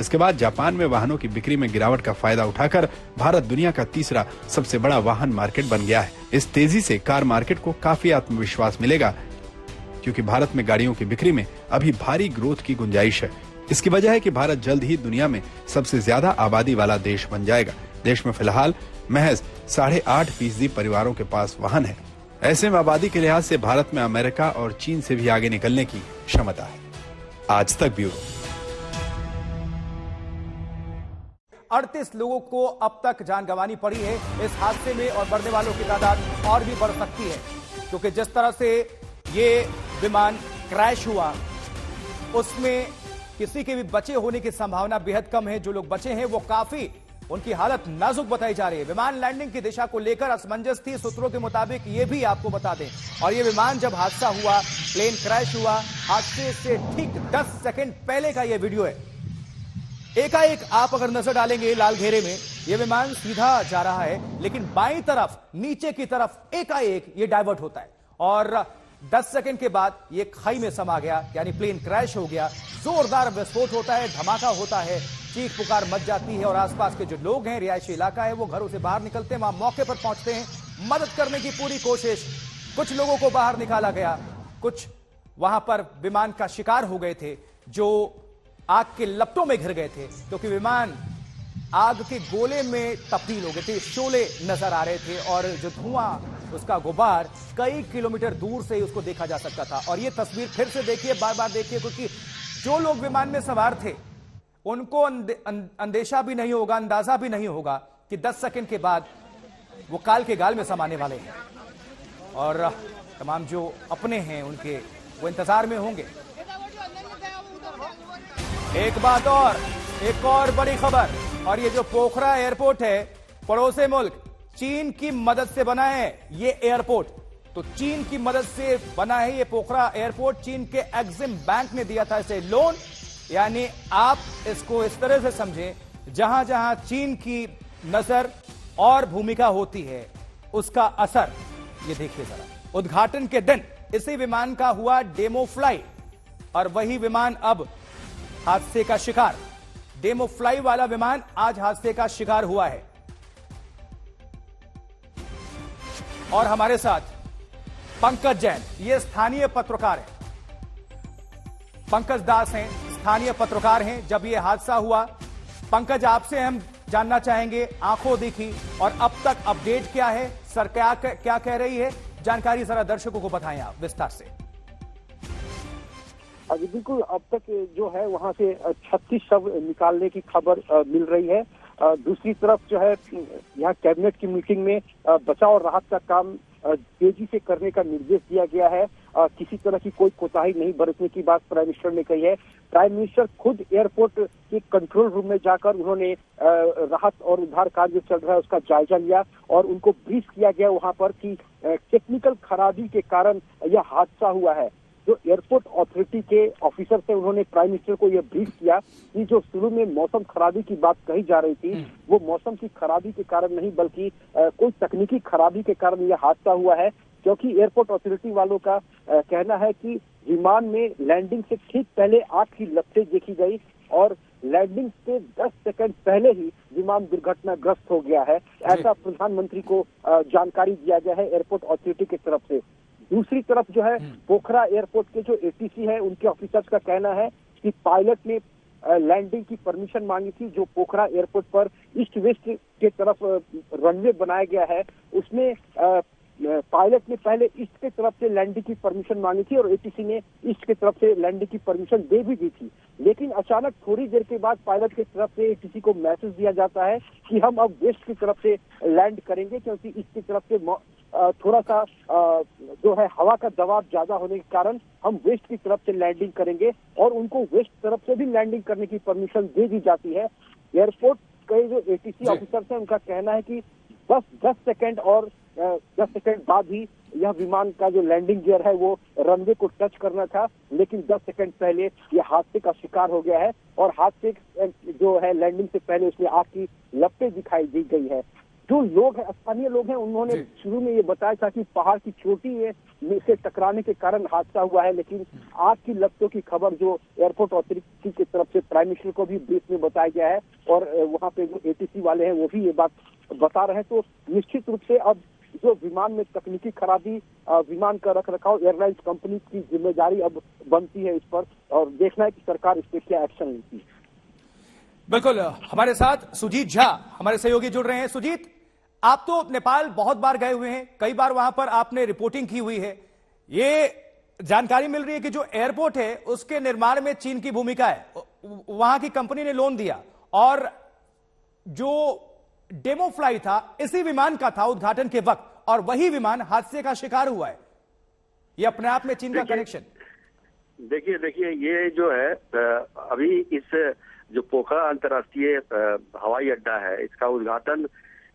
E: इसके बाद जापान में वाहनों की बिक्री में गिरावट का फायदा उठाकर भारत दुनिया का तीसरा सबसे बड़ा वाहन मार्केट बन गया है। इस तेजी से कार मार्केट को काफी आत्मविश्वास मिलेगा, क्योंकि भारत में गाड़ियों की बिक्री में अभी भारी ग्रोथ की गुंजाइश है। इसकी वजह है कि भारत जल्द ही दुनिया में सबसे ज्यादा आबादी वाला देश बन जाएगा। देश में फिलहाल महज 8.5% परिवारों के पास वाहन है। ऐसे में आबादी के लिहाज से भारत में अमेरिका और चीन से भी आगे निकलने की क्षमता है। आज तक ब्यूरो।
A: 38 लोगों को अब तक जान गंवानी पड़ी है इस हादसे में, और मरने वालों की तादाद और भी बढ़ सकती है, क्योंकि जिस तरह से ये विमान क्रैश हुआ उसमें किसी के भी बचे होने की संभावना बेहद कम है। जो लोग बचे हैं वो काफी, उनकी हालत नाजुक बताई जा रही है। विमान लैंडिंग की दिशा को लेकर असमंजस थी सूत्रों के मुताबिक, ये भी आपको बता दें। और ये विमान जब हादसा हुआ, प्लेन क्रैश हुआ, हादसे से ठीक 10 सेकंड पहले का ये वीडियो है। एकाएक आप अगर नजर डालेंगे लाल घेरे में, ये विमान सीधा जा रहा है, लेकिन बाईं तरफ नीचे की तरफ एकाएक ये डाइवर्ट होता है और 10 सेकंड के बाद ये खाई में समा गया, यानी प्लेन क्रैश हो गया। जोरदार विस्फोट होता है, धमाका होता है, चीख पुकार मच जाती है और आसपास के जो लोग हैं, रिहायशी इलाका है, वो घरों से बाहर निकलते हैं, वहां मौके पर पहुंचते हैं, मदद करने की पूरी कोशिश। कुछ लोगों को बाहर निकाला गया, कुछ वहां पर विमान का शिकार हो गए थे जो आग के लपटों में घिर गए थे, क्योंकि विमान आग के गोले में तब्दील हो गए थे, शोले नजर आ रहे थे और जो धुआं, उसका गुबार कई किलोमीटर दूर से ही उसको देखा जा सकता था। और ये तस्वीर फिर से देखिए, बार बार देखिए, क्योंकि जो लोग विमान में सवार थे उनको अंदेशा भी नहीं होगा, अंदाजा भी नहीं होगा कि 10 सेकंड के बाद वो काल के गाल में समाने वाले हैं और तमाम जो अपने हैं उनके वो इंतजार में होंगे। एक बात और, एक और बड़ी खबर, और ये जो पोखरा एयरपोर्ट है, पड़ोसी मुल्क चीन की मदद से बना है ये एयरपोर्ट। तो चीन की मदद से बना है ये पोखरा एयरपोर्ट। चीन के एक्सिम बैंक ने दिया था इसे लोन, यानी आप इसको इस तरह से समझें, जहां जहां चीन की नजर और भूमिका होती है उसका असर ये देखिए जरा। उद्घाटन के दिन इसी विमान का हुआ डेमो फ्लाइट और वही विमान अब हादसे का शिकार। डेमो फ्लाई वाला विमान आज हादसे का शिकार हुआ है। और हमारे साथ पंकज जैन, ये स्थानीय पत्रकार हैं, पंकज दास हैं, स्थानीय पत्रकार हैं। जब ये हादसा हुआ, पंकज आपसे हम जानना चाहेंगे, आंखों देखी और अब तक अपडेट क्या है, सर क्या कह रही है, जानकारी जरा दर्शकों को बताएं आप विस्तार से।
F: अभी बिल्कुल अब तक जो है वहां से 36 शव निकालने की खबर मिल रही है। दूसरी तरफ जो है यहाँ कैबिनेट की मीटिंग में बचाव और राहत का काम तेजी से करने का निर्देश दिया गया है। किसी तरह की कोई कोताही नहीं बरतने की बात प्राइम मिनिस्टर ने कही है। प्राइम मिनिस्टर खुद एयरपोर्ट के कंट्रोल रूम में जाकर उन्होंने राहत और उद्धार कार्य जो चल रहा है उसका जायजा लिया और उनको ब्रीफ किया गया वहां पर कि टेक्निकल खराबी के कारण यह हादसा हुआ है। जो एयरपोर्ट अथॉरिटी के ऑफिसर थे उन्होंने प्राइम मिनिस्टर को यह ब्रीफ किया कि जो शुरू में मौसम खराबी की बात कही जा रही थी वो मौसम की खराबी के कारण नहीं बल्कि कोई तकनीकी खराबी के कारण यह हादसा हुआ है। क्योंकि एयरपोर्ट अथॉरिटी वालों का कहना है कि विमान में लैंडिंग से ठीक पहले आग की लपटें देखी गई और लैंडिंग से 10 सेकंड पहले ही विमान दुर्घटनाग्रस्त हो गया है। ऐसा प्रधानमंत्री को जानकारी दिया गया है एयरपोर्ट अथॉरिटी की तरफ से। दूसरी तरफ जो है पोखरा एयरपोर्ट के जो एटीसी है उनके ऑफिसर्स का कहना है कि पायलट ने लैंडिंग की परमिशन मांगी थी। जो पोखरा एयरपोर्ट पर ईस्ट वेस्ट के तरफ रनवे बनाया गया है उसमें पायलट ने पहले ईस्ट के तरफ से लैंडिंग की परमिशन मांगी थी और एटीसी ने ईस्ट की तरफ से लैंडिंग की परमिशन दे भी दी थी। लेकिन अचानक थोड़ी देर के बाद पायलट की तरफ से एटीसी को मैसेज दिया जाता है कि हम अब वेस्ट की तरफ से लैंड करेंगे क्योंकि ईस्ट की तरफ से थोड़ा सा जो है हवा का दबाव ज्यादा होने के कारण हम वेस्ट की तरफ से लैंडिंग करेंगे और उनको वेस्ट तरफ से भी लैंडिंग करने की परमिशन दे दी जाती है। एयरपोर्ट के जो एटीसी ऑफिसर्स हैं उनका कहना है कि बस 10 सेकंड और 10 सेकंड बाद ही यह विमान का जो लैंडिंग गियर है वो रनवे को टच करना था, लेकिन 10 सेकंड पहले यह हादसे का शिकार हो गया है और हादसे जो है लैंडिंग से पहले उसमें आग की लपटें दिखाई दी गई है। जो लोग हैं, स्थानीय लोग हैं, उन्होंने शुरू में ये बताया था कि पहाड़ की चोटी में से टकराने के कारण हादसा हुआ है, लेकिन आग की लपटों की खबर जो एयरपोर्ट अथॉरिटी की तरफ से प्राइम मिनिस्टर को भी ब्रीफ में बताया गया है और वहाँ पे जो एटीसी वाले हैं वो भी ये बात बता रहे हैं। तो निश्चित रूप से अब जो विमान में तकनीकी खराबी, विमान का रख रखाव एयरलाइंस कंपनी की जिम्मेदारी अब बनती है इस पर, और देखना है कि सरकार इस पर क्या एक्शन लेती है।
A: बिल्कुल, हमारे साथ सुजीत झा हमारे सहयोगी जुड़ रहे हैं। सुजीत, आप तो नेपाल बहुत बार गए हुए हैं, कई बार वहां पर आपने रिपोर्टिंग की हुई है। ये जानकारी मिल रही है कि जो एयरपोर्ट है उसके निर्माण में चीन की भूमिका है, वहां की कंपनी ने लोन दिया और जो डेमो फ्लाई था इसी विमान का था उद्घाटन के वक्त, और वही विमान हादसे का शिकार हुआ है। ये अपने आप में चीन का कनेक्शन।
G: देखिए ये जो है अभी इस जो पोखरा अंतर्राष्ट्रीय हवाई अड्डा है, इसका उद्घाटन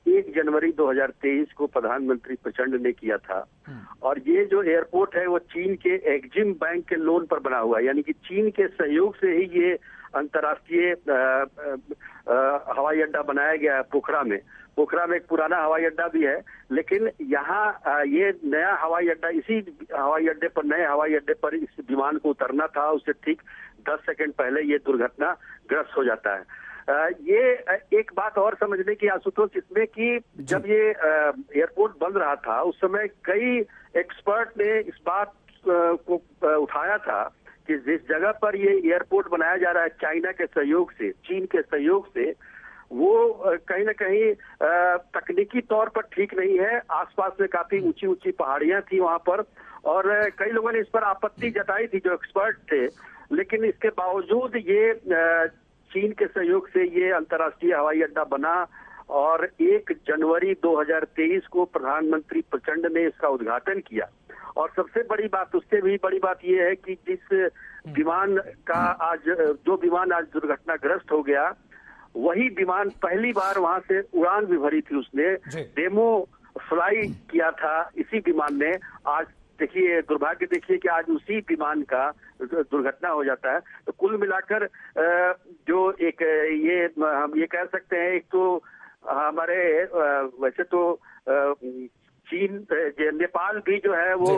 G: 1 जनवरी 2023 को प्रधानमंत्री प्रचंड ने किया था। और ये जो एयरपोर्ट है वो चीन के एक्जिम बैंक के लोन पर बना हुआ है, यानी कि चीन के सहयोग से ही ये अंतर्राष्ट्रीय हवाई अड्डा बनाया गया है पोखरा में। पोखरा में एक पुराना हवाई अड्डा भी है, लेकिन यहाँ ये नया हवाई अड्डा, इसी हवाई अड्डे पर, नए हवाई अड्डे पर इस विमान को उतरना था। उससे ठीक 10 सेकंड पहले ये दुर्घटना ग्रस्त हो जाता है। ये एक बात और समझने की आशुतोष इसमें कि जब ये एयरपोर्ट बन रहा था उस समय कई एक्सपर्ट ने इस बात को उठाया था कि जिस जगह पर ये एयरपोर्ट बनाया जा रहा है चाइना के सहयोग से, चीन के सहयोग से, वो कहीं ना कहीं तकनीकी तौर पर ठीक नहीं है। आसपास में काफी ऊंची ऊंची पहाड़ियां थी वहां पर, और कई लोगों ने इस पर आपत्ति जताई थी जो एक्सपर्ट थे। लेकिन इसके बावजूद ये चीन के सहयोग से ये अंतर्राष्ट्रीय हवाई अड्डा बना और 1 जनवरी 2023 को प्रधानमंत्री प्रचंड ने इसका उद्घाटन किया। और सबसे बड़ी बात, उससे भी बड़ी बात यह है कि जिस विमान का जो विमान आज दुर्घटनाग्रस्त हो गया, वही विमान पहली बार वहां से उड़ान भी भरी थी, उसने डेमो फ्लाई किया था इसी विमान ने। आज देखिए, दुर्भाग्य देखिए कि आज उसी विमान का दुर्घटना हो जाता है। तो कुल मिलाकर जो एक ये हम ये कह सकते हैं, एक तो हमारे वैसे तो चीन, नेपाल भी जो है वो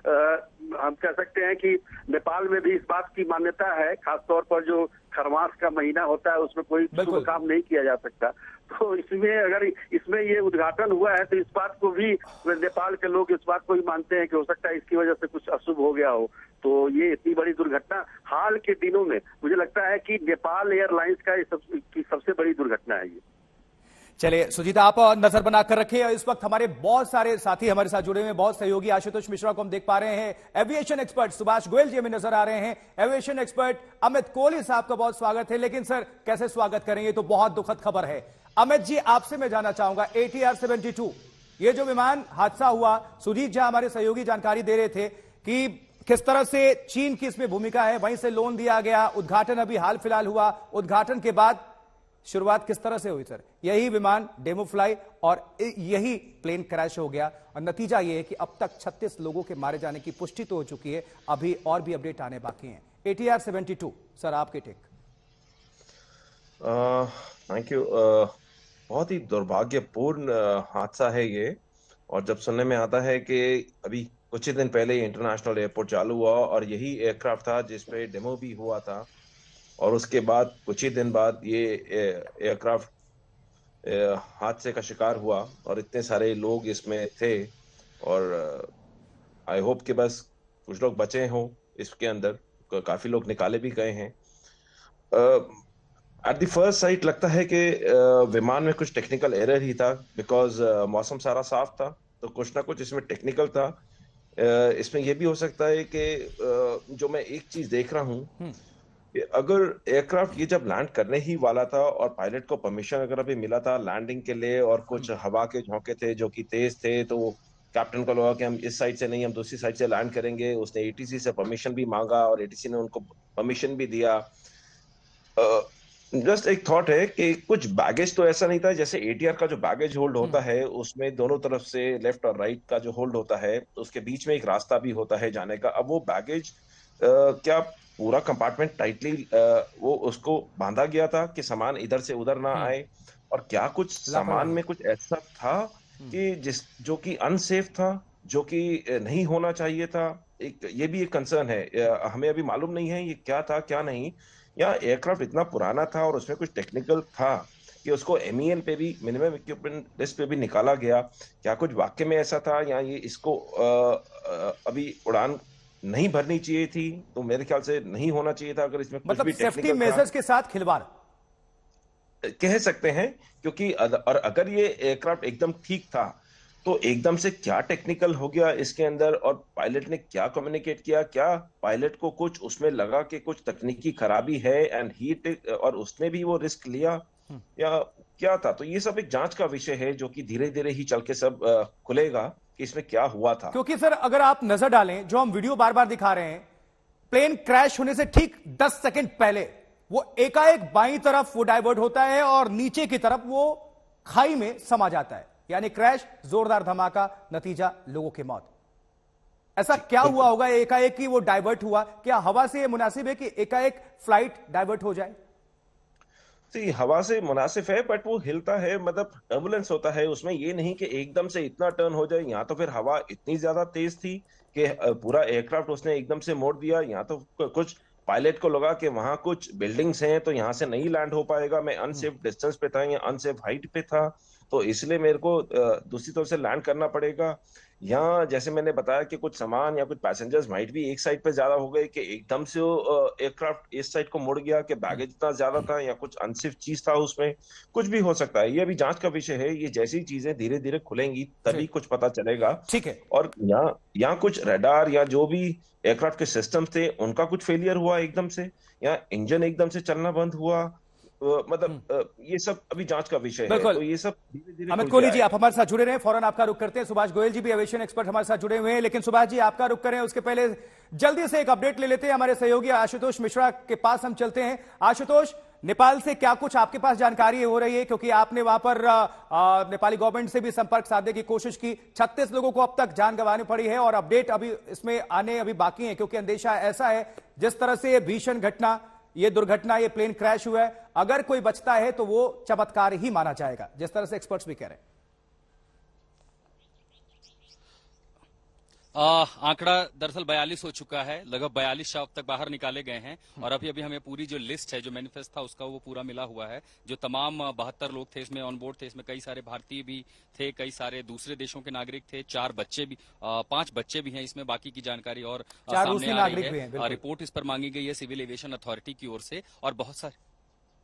G: हम कह सकते हैं कि नेपाल में भी इस बात की मान्यता है, खासतौर पर जो खरमास का महीना होता है उसमें कोई शुभ काम नहीं किया जा सकता। तो इसमें अगर इसमें ये उद्घाटन हुआ है तो इस बात को भी नेपाल के लोग इस बात को ही मानते हैं कि हो सकता है इसकी वजह से कुछ अशुभ हो गया हो। तो ये इतनी बड़ी दुर्घटना हाल के दिनों में मुझे लगता है कि नेपाल एयरलाइंस का सबसे बड़ी दुर्घटना है ये।
A: चलिए सुजीत, आप नजर बनाकर रखिए। इस वक्त हमारे बहुत सारे साथी हमारे साथ जुड़े हुए हैं, बहुत सहयोगी। आशुतोष मिश्रा को हम देख पा रहे हैं, एविएशन एक्सपर्ट सुभाष गोयल जी हमें नजर आ रहे हैं, एविएशन एक्सपर्ट अमित कोहली साहब का बहुत स्वागत है। लेकिन सर, कैसे स्वागत करेंगे, तो बहुत दुखद खबर है। अमित जी, आपसे मैं जानना चाहूंगा, ATR 72 ये जो विमान हादसा हुआ, सुजीत झा हमारे सहयोगी जानकारी दे रहे थे कि किस तरह से चीन की इसमें भूमिका है, वहीं से लोन दिया गया, उद्घाटन अभी हाल फिलहाल हुआ, उद्घाटन के बाद शुरुआत किस तरह से हुई सर? यही विमान डेमो फ्लाई और यही प्लेन क्रैश हो गया, और नतीजा यह है कि अब तक 36 लोगों के मारे जाने की पुष्टि तो हो चुकी है, अभी और भी अपडेट आने बाकी हैं। ATR 72 सर, आपके टेक।
H: Thank you. बहुत ही दुर्भाग्यपूर्ण हादसा है ये, और जब सुनने में आता है कि अभी कुछ ही दिन पहले इंटरनेशनल एयरपोर्ट चालू हुआ और यही एयरक्राफ्ट था जिसपे डेमो भी हुआ था, और उसके बाद कुछ ही दिन बाद ये एयरक्राफ्ट हादसे का शिकार हुआ और इतने सारे लोग इसमें थे, और आई होप कि बस कुछ लोग बचे हों इसके अंदर, काफी लोग निकाले भी गए हैं। एट द फर्स्ट साइट लगता है कि विमान में कुछ टेक्निकल एरर ही था, बिकॉज मौसम सारा साफ था, तो कुछ ना कुछ इसमें टेक्निकल था। इसमें यह भी हो सकता है कि जो मैं एक चीज देख रहा हूँ, अगर एयरक्राफ्ट ये जब लैंड करने ही वाला था और पायलट को परमिशन अगर अभी मिला था लैंडिंग के लिए, और कुछ हवा के झोंके थे जो कि तेज थे, तो कैप्टन को लगा कि हम इस साइड से नहीं, हम दूसरी साइड से लैंड करेंगे। उसने ATC से परमिशन भी मांगा और ATC ने उनको परमिशन भी दिया। जस्ट एक थॉट है कि कुछ बैगेज तो ऐसा नहीं था, जैसे ATR का जो बैगेज होल्ड होता है उसमें दोनों तरफ से लेफ्ट और राइट का जो होल्ड होता है, उसके बीच में एक रास्ता भी होता है जाने का। अब वो बैगेज क्या पूरा कंपार्टमेंट टाइटली वो उसको बांधा गया था कि सामान इधर से उधर ना आए, और क्या कुछ सामान में कुछ ऐसा था कि जो कि अनसेफ था, जो कि नहीं होना चाहिए था। ये भी एक कंसर्न है। हमें अभी मालूम नहीं है ये क्या था क्या नहीं, या एयरक्राफ्ट इतना पुराना था और उसमें कुछ टेक्निकल था कि उसको MEL पे भी, मिनिमम इक्विपमेंट लिस्ट पे भी निकाला गया। क्या कुछ वाकई में ऐसा था, या ये इसको अभी उड़ान नहीं भरनी चाहिए थी? तो मेरे ख्याल से नहीं होना चाहिए था। अगर इसमें कुछ
A: मतलब
H: भी
A: सेफ्टी
H: टेक्निकल
A: मेजर्स के साथ खिलवाड़
H: कह सकते हैं, क्योंकि और अगर ये एयरक्राफ्ट एकदम ठीक था तो एकदम से क्या टेक्निकल हो गया इसके अंदर, और पायलट ने क्या कम्युनिकेट किया? क्या पायलट को कुछ उसमें लगा कि कुछ तकनीकी खराबी है एंड हीट, और उसने भी वो रिस्क लिया, या क्या था? तो ये सब एक जांच का विषय है जो कि धीरे धीरे ही चल के सब खुलेगा कि इसमें क्या हुआ था।
A: क्योंकि सर अगर आप नजर डालें, जो हम वीडियो बार बार दिखा रहे हैं, प्लेन क्रैश होने से ठीक 10 सेकंड पहले वो एकाएक बाईं तरफ वो डाइवर्ट होता है और नीचे की तरफ वो खाई में समा जाता है, यानी क्रैश, जोरदार धमाका, नतीजा लोगों की मौत। ऐसा क्या हुआ होगा एकाएक की वो डाइवर्ट हुआ? क्या हवा से ये मुनासिब है कि एकाएक फ्लाइट डाइवर्ट हो जाए?
H: हवा से मुनासिफ है, बट वो हिलता है, मतलब टर्बुलेंस होता है उसमें। ये नहीं कि एकदम से इतना टर्न हो जाए। यहाँ तो फिर हवा इतनी ज्यादा तेज थी कि पूरा एयरक्राफ्ट उसने एकदम से मोड़ दिया। यहाँ तो कुछ पायलट को लगा कि वहां कुछ बिल्डिंग्स हैं तो यहाँ से नहीं लैंड हो पाएगा, मैं अनसेफ डिस्टेंस पे था या अनसेफ हाइट पे था, तो इसलिए मेरे को दूसरी तरफ से लैंड करना पड़ेगा। यहाँ जैसे मैंने बताया कि कुछ सामान या कुछ पैसेंजर्स माइट भी एक साइड पे ज्यादा हो गए कि एकदम से एयरक्राफ्ट इस साइड को मुड़ गया, कि बैगेज इतना ज्यादा था या कुछ अनसेफ चीज था उसमें। कुछ भी हो सकता है, ये अभी जांच का विषय है। ये जैसी चीजें धीरे धीरे खुलेंगी तभी कुछ पता चलेगा।
A: ठीक है।
H: और यहाँ कुछ रडार या जो भी एयरक्राफ्ट के सिस्टम थे उनका कुछ फेलियर हुआ एकदम से, या इंजन एकदम से चलना बंद हुआ, मतलब ये सब अभी जांच का विषय है। तो ये सब धीरे-धीरे
A: अमित कोहली जी, आप हमारे साथ जुड़े रहे, फौरन आपका रुख करते हैं। सुभाष गोयल जी भी एविएशन एक्सपर्ट हमारे साथ जुड़े हुए हैं, लेकिन सुभाष जी आपका रुख करें उसके पहले जल्दी से एक अपडेट ले लेते हैं। हमारे सहयोगी आशुतोष मिश्रा के पास हम चलते हैं। आशुतोष, नेपाल से क्या कुछ आपके पास जानकारी हो रही है, क्योंकि आपने वहां पर नेपाली गवर्नमेंट से भी संपर्क साधने की कोशिश की। 36 लोगों को अब तक जान गंवानी पड़ी है और अपडेट अभी इसमें आने अभी बाकी है, क्योंकि अंदेशा ऐसा है जिस तरह से भीषण घटना, ये दुर्घटना, ये प्लेन क्रैश हुआ है, अगर कोई बचता है तो वो चमत्कार ही माना जाएगा, जिस तरह से एक्सपर्ट्स भी कह रहे हैं।
D: आंकड़ा दरअसल 42 हो चुका है, लगभग 42 शव तक बाहर निकाले गए हैं और अभी अभी हमें पूरी जो लिस्ट है, जो मैनिफेस्ट था उसका, वो पूरा मिला हुआ है। जो तमाम 72 लोग थे इसमें ऑन बोर्ड थे, इसमें कई सारे भारतीय भी थे, कई सारे दूसरे देशों के नागरिक थे, 4 बच्चे भी, 5 बच्चे भी हैं इसमें। बाकी की जानकारी और सामने आ रही है। रिपोर्ट इस पर मांगी गई है सिविल एविएशन अथॉरिटी की ओर से, और बहुत सारे,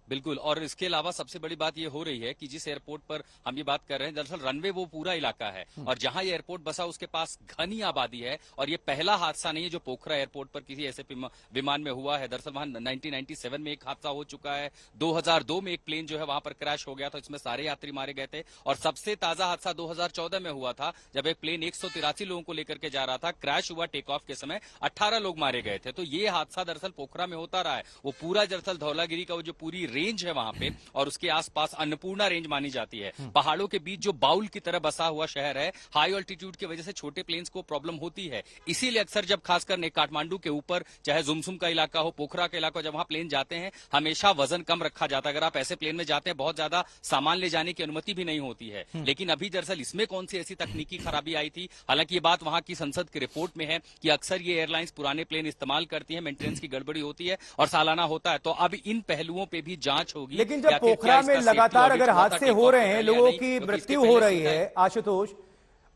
D: बिल्कुल। और इसके अलावा सबसे बड़ी बात यह हो रही है कि जिस एयरपोर्ट पर हम ये बात कर रहे हैं, दरअसल रनवे वो पूरा इलाका है और जहां ये एयरपोर्ट बसा उसके पास घनी आबादी है। और ये पहला हादसा नहीं है जो पोखरा एयरपोर्ट पर किसी ऐसे विमान में हुआ है। दरअसल वहां 1997 में एक हादसा हो चुका है, 2002 में एक प्लेन जो है वहां पर क्रैश हो गया था, इसमें सारे यात्री मारे गए थे, और सबसे ताजा हादसा 2014 में हुआ था जब एक प्लेन 183 लोगों को लेकर के जा रहा था, क्रैश हुआ, टेक ऑफ के समय 18 लोग मारे गए थे। तो ये हादसा दरअसल पोखरा में होता रहा है। वो पूरा दरअसल धौलागिरी का वो जो पूरी रेंज है वहां पे और उसके आसपास अन्नपूर्णा रेंज मानी जाती है, पहाड़ों के बीच जो बाउल की तरह बसा हुआ शहर है, हाई ऑल्टीट्यूड की वजह से छोटे प्लेन्स को प्रॉब्लम होती है। इसीलिए अक्सर जब खासकर काठमांडू के ऊपर, चाहे जुमसुम का इलाका हो, पोखरा का इलाका, जब वहां प्लेन जाते हैं हमेशा वजन कम रखा जाता है। अगर आप ऐसे प्लेन में जाते हैं बहुत ज्यादा सामान ले जाने की अनुमति भी नहीं होती है। लेकिन अभी दरअसल इसमें कौन सी ऐसी तकनीकी खराबी आई थी? हालांकि ये बात वहां की संसद की रिपोर्ट में है कि अक्सर ये एयरलाइंस पुराने प्लेन इस्तेमाल करती है, मेंटेनेंस की गड़बड़ी होती है और सालाना होता है। तो अब इन पहलुओं पे भी जांच होगी।
A: लेकिन जब पोखरा में लगातार अगर हादसे हो रहे हैं, लोगों की मृत्यु हो रही है आशुतोष,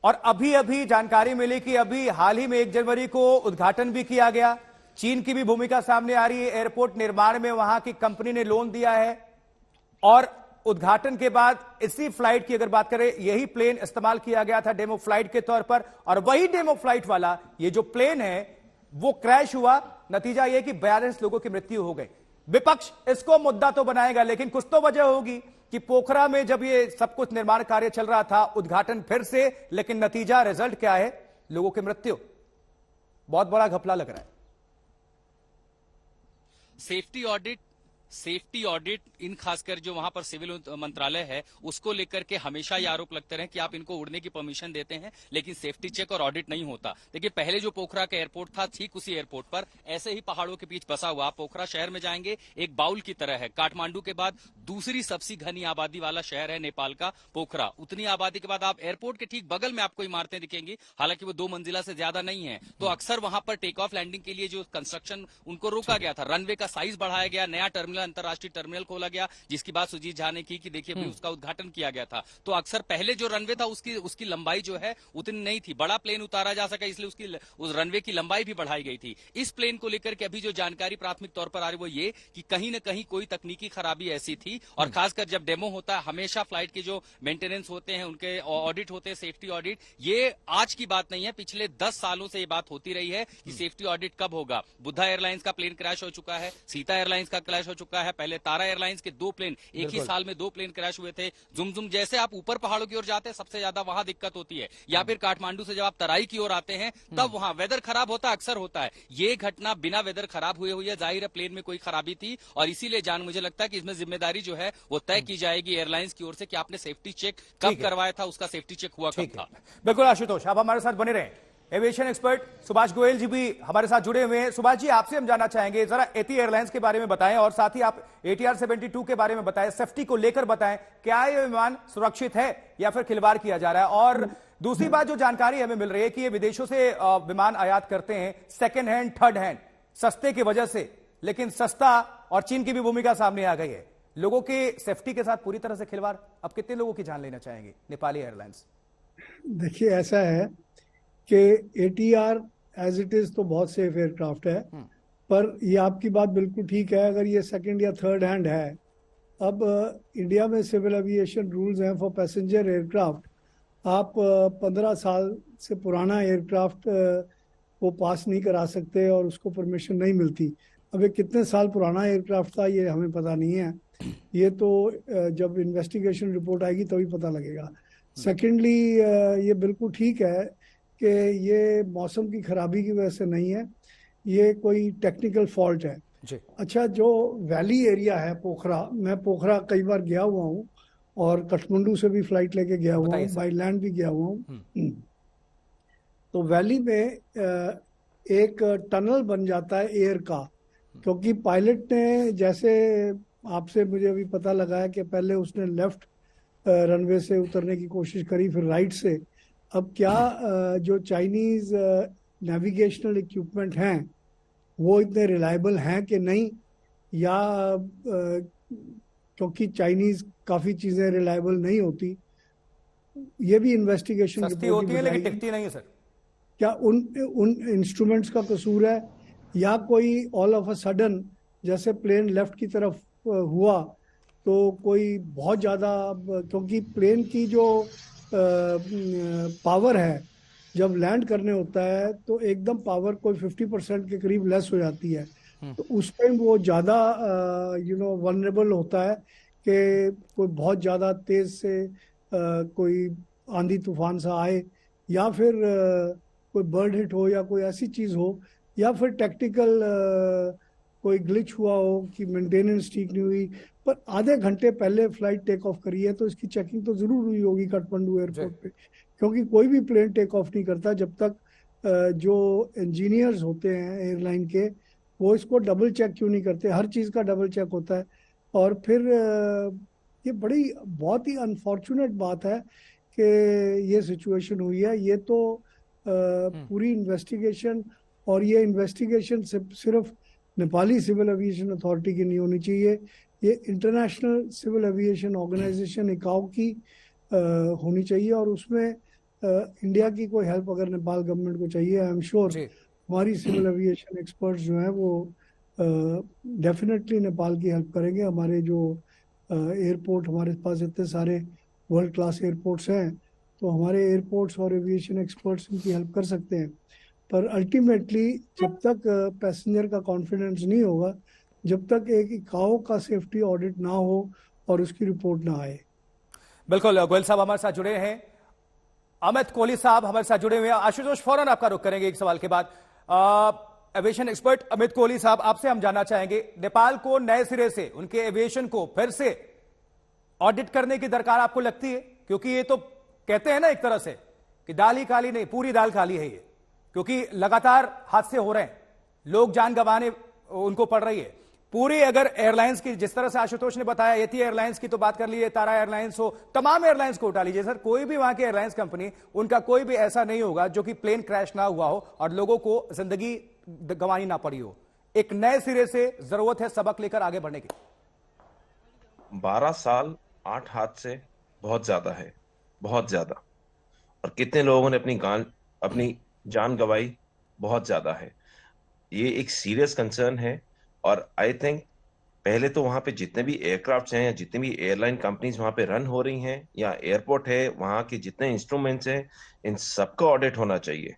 A: और अभी अभी जानकारी मिली कि अभी हाल ही में 1 जनवरी को उद्घाटन भी किया गया, चीन की भी भूमिका सामने आ रही है। एयरपोर्ट निर्माण में वहां की कंपनी ने लोन दिया है और उद्घाटन के बाद इसी फ्लाइट की अगर बात करें, यही प्लेन इस्तेमाल किया गया था डेमो फ्लाइट के तौर पर, और वही डेमो फ्लाइट वाला ये जो प्लेन है वो क्रैश हुआ। नतीजा यह कि 42 लोगों की मृत्यु हो गई। विपक्ष इसको मुद्दा तो बनाएगा, लेकिन कुछ तो वजह होगी कि पोखरा में जब ये सब कुछ निर्माण कार्य चल रहा था, उद्घाटन फिर से, लेकिन नतीजा, रिजल्ट क्या है? लोगों की मृत्यु। बहुत बड़ा घपला लग रहा है।
D: सेफ्टी ऑडिट इन खासकर जो वहां पर सिविल मंत्रालय है उसको लेकर के हमेशा ये आरोप लगते रहे कि आप इनको उड़ने की परमिशन देते हैं लेकिन सेफ्टी चेक और ऑडिट नहीं होता। देखिए पहले जो पोखरा का एयरपोर्ट था ठीक उसी एयरपोर्ट पर ऐसे ही पहाड़ों के बीच बसा हुआ पोखरा शहर में जाएंगे एक बाउल की तरह है। काठमांडू के बाद दूसरी सबसे घनी आबादी वाला शहर है नेपाल का पोखरा। उतनी आबादी के बाद आप एयरपोर्ट के ठीक बगल में आपको इमारतें दिखेंगी, हालांकि वो 2 मंजिला से ज्यादा नहीं है। तो अक्सर वहां पर टेक ऑफ लैंडिंग के लिए जो कंस्ट्रक्शन उनको रोका गया था, रनवे का साइज बढ़ाया गया, नया टर्मिनल अंतरराष्ट्रीय टर्मिनल खोला गया जिसकी बात सुजीत झा ने की कि देखिए भी उसका उद्घाटन किया गया था। तो अक्सर पहले जो रनवे था उसकी लंबाई जो है उतनी नहीं थी, बड़ा प्लेन उतारा जा सका इसलिए उस रनवे की लंबाई भी बढ़ाई गई थी। इस प्लेन को लेकर के अभी जो जानकारी प्राथमिक तौर पर आ रही वो ये कि कहीं न कहीं कोई तकनीकी खराबी ऐसी थी और खासकर जब डेमो होता है हमेशा फ्लाइट के जो मेंटेनेंस होते हैं उनके ऑडिट होते हैं, सेफ्टी ऑडिट। ये आज की बात नहीं है, पिछले 10 सालों से ये बात होती रही है कि सेफ्टी ऑडिट कब होगा। बुद्धा एयरलाइंस का प्लेन क्रैश हो चुका है, सीता एयरलाइंस का क्रैश हो चुका है, पहले तारा एयरलाइंस के 2 प्लेन एक ही साल में 2 प्लेन क्रैश हुए थे। जुमजुम जैसे आप ऊपर पहाड़ों की ओर जाते हैं सबसे ज्यादा वहां दिक्कत होती है, या फिर काठमांडू से जब आप तराई की ओर आते हैं तब वहां वेदर खराब होता अक्सर होता है। ये घटना बिना वेदर खराब हुए हुई है, जाहिर है प्लेन में कोई खराबी थी और इसीलिए मुझे लगता है कि इसमें जिम्मेदारी जो है वो तय की जाएगी एयरलाइंस की ओर से कि आपने सेफ्टी चेक कब करवाया था, उसका सेफ्टी चेक हुआ कब था।
A: बिल्कुल आशुतोष, आप हमारे साथ बने रहें। एविएशन एक्सपर्ट सुभाष गोयल जी भी हमारे साथ जुड़े हुए हैं। सुभाष जी, आपसे हम जानना चाहेंगे जरा एती एयरलाइंस के बारे में बताएं और साथ ही आप ATR 72 के बारे में बताएं, सेफ्टी को लेकर बताएं, क्या ये विमान सुरक्षित है या फिर खिलवाड़ किया जा रहा है। और दूसरी बात जो जानकारी हमें मिल रही है कि ये विदेशों से विमान आयात करते हैं सेकेंड हैंड थर्ड हैंड सस्ते की वजह से, लेकिन सस्ता और चीन की भी भूमिका सामने आ गई है। लोगों के सेफ्टी के साथ पूरी तरह से खिलवाड़। अब कितने लोगों की जान लेना चाहेंगे नेपाली एयरलाइंस?
C: देखिए ऐसा है कि ATR एज इट इज तो बहुत सेफ एयरक्राफ्ट है, पर ये आपकी बात बिल्कुल ठीक है अगर ये सेकंड या थर्ड हैंड है। अब इंडिया में सिविल एविएशन रूल्स हैं फॉर पैसेंजर एयरक्राफ्ट। आप 15 साल से पुराना एयरक्राफ्ट वो पास नहीं करा सकते और उसको परमिशन नहीं मिलती। अब ये कितने साल पुराना एयरक्राफ्ट था ये हमें पता नहीं है, ये तो जब इन्वेस्टिगेशन रिपोर्ट आएगी तभी पता लगेगा। सेकेंडली ये बिल्कुल ठीक है कि ये मौसम की खराबी की वजह से नहीं है, ये कोई टेक्निकल फॉल्ट है जी। अच्छा, जो वैली एरिया है पोखरा, मैं पोखरा कई बार गया हुआ हूँ और काठमांडू से भी फ्लाइट लेके गया हुआ हूँ, बाई लैंड भी गया हुआ हूँ। तो वैली में एक टनल बन जाता है एयर का, क्योंकि पायलट ने, जैसे आपसे मुझे अभी पता लगा है कि पहले उसने लेफ्ट रनवे से उतरने की कोशिश करी, फिर राइट से। अब क्या जो चाइनीज नेविगेशनल इक्विपमेंट हैं वो इतने रिलायबल हैं कि नहीं, या क्योंकि चाइनीज काफ़ी चीज़ें रिलायबल नहीं होती, ये भी इन्वेस्टिगेशन
A: सस्ती होती है लेकिन टिकती नहीं है सर।
C: क्या उन इंस्ट्रूमेंट्स का कसूर है, या कोई ऑल ऑफ अ सडन जैसे प्लेन लेफ्ट की तरफ हुआ तो कोई बहुत ज़्यादा, क्योंकि प्लेन की जो पावर है जब लैंड करने होता है तो एकदम पावर कोई 50% के करीब लेस हो जाती है, तो उस टाइम वो ज़्यादा वल्नरेबल होता है कि कोई बहुत ज़्यादा तेज़ से कोई आंधी तूफान सा आए, या फिर कोई बर्ड हिट हो, या कोई ऐसी चीज़ हो, या फिर टेक्निकल कोई ग्लिच हुआ हो कि मेंटेनेंस ठीक नहीं हुई। पर आधे घंटे पहले फ्लाइट टेक ऑफ करी है तो इसकी चेकिंग तो ज़रूर हुई होगी काठमांडू एयरपोर्ट पे, क्योंकि कोई भी प्लेन टेक ऑफ नहीं करता जब तक जो इंजीनियर्स होते हैं एयरलाइन के वो इसको डबल चेक क्यों नहीं करते। हर चीज़ का डबल चेक होता है। और फिर ये बड़ी बहुत ही अनफॉर्चुनेट बात है कि ये सिचुएशन हुई है। ये तो पूरी इन्वेस्टिगेशन, और ये इन्वेस्टिगेशन सिर्फ नेपाली सिविल एविएशन अथॉरिटी की नहीं होनी चाहिए, ये इंटरनेशनल सिविल एविएशन ऑर्गेनाइजेशन इकाओ की होनी चाहिए, और उसमें इंडिया की कोई हेल्प अगर नेपाल गवर्नमेंट को चाहिए, आई एम श्योर हमारी सिविल एविएशन एक्सपर्ट्स जो हैं वो डेफिनेटली नेपाल की हेल्प करेंगे। हमारे जो एयरपोर्ट, हमारे पास इतने सारे वर्ल्ड क्लास एयरपोर्ट्स हैं, तो हमारे एयरपोर्ट्स और एविएशन एक्सपर्ट्स इनकी हेल्प कर सकते हैं। पर अल्टीमेटली जब तक पैसेंजर का कॉन्फिडेंस नहीं होगा, जब तक एक इकाओ का सेफ्टी ऑडिट ना हो और उसकी रिपोर्ट ना आए।
A: बिल्कुल, गोयल साहब हमारे साथ जुड़े हैं, अमित कोहली साहब हमारे साथ जुड़े हुए हैं। आशुतोष, फौरन आपका रुख करेंगे एक सवाल के बाद। एविएशन एक्सपर्ट अमित कोहली साहब, आपसे हम जानना चाहेंगे, नेपाल को नए सिरे से उनके एविएशन को फिर से ऑडिट करने की दरकार आपको लगती है? क्योंकि ये तो कहते हैं ना एक तरह से कि दाल ही काली नहीं, पूरी दाल काली है ये, क्योंकि लगातार हादसे हो रहे हैं, लोग जान गंवाने उनको पड़ रही है। पूरी अगर एयरलाइंस की, जिस तरह से आशुतोष ने बताया, यति एयरलाइंस की तो बात कर लीजिए, तारा एयरलाइंस हो, तमाम एयरलाइंस को उठा लीजिए सर, कोई भी वहां की एयरलाइंस कंपनी, उनका कोई भी ऐसा नहीं होगा जो कि प्लेन क्रैश ना हुआ हो और लोगों को जिंदगी गंवानी ना पड़ी हो। एक नए सिरे से जरूरत है सबक लेकर आगे बढ़ने की।
H: 12 साल 8 हादसे बहुत ज्यादा है, बहुत ज्यादा। और कितने लोगों ने अपनी जान गंवाई, बहुत ज्यादा है। ये एक सीरियस कंसर्न है। और आई थिंक पहले तो वहां पे जितने भी एयरक्राफ्ट हैं या जितनी भी एयरलाइन कंपनीज वहां पे रन हो रही हैं या एयरपोर्ट है, वहां के जितने इंस्ट्रूमेंट्स हैं, इन सबका ऑडिट होना चाहिए।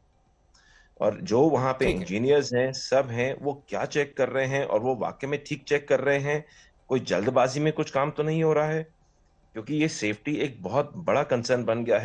H: और जो वहां पे इंजीनियर्स हैं, सब हैं, वो क्या चेक कर रहे हैं और वो वाकई में ठीक चेक कर रहे हैं, कोई जल्दबाजी में कुछ काम तो नहीं हो रहा है, क्योंकि ये सेफ्टी एक बहुत बड़ा कंसर्न बन गया है।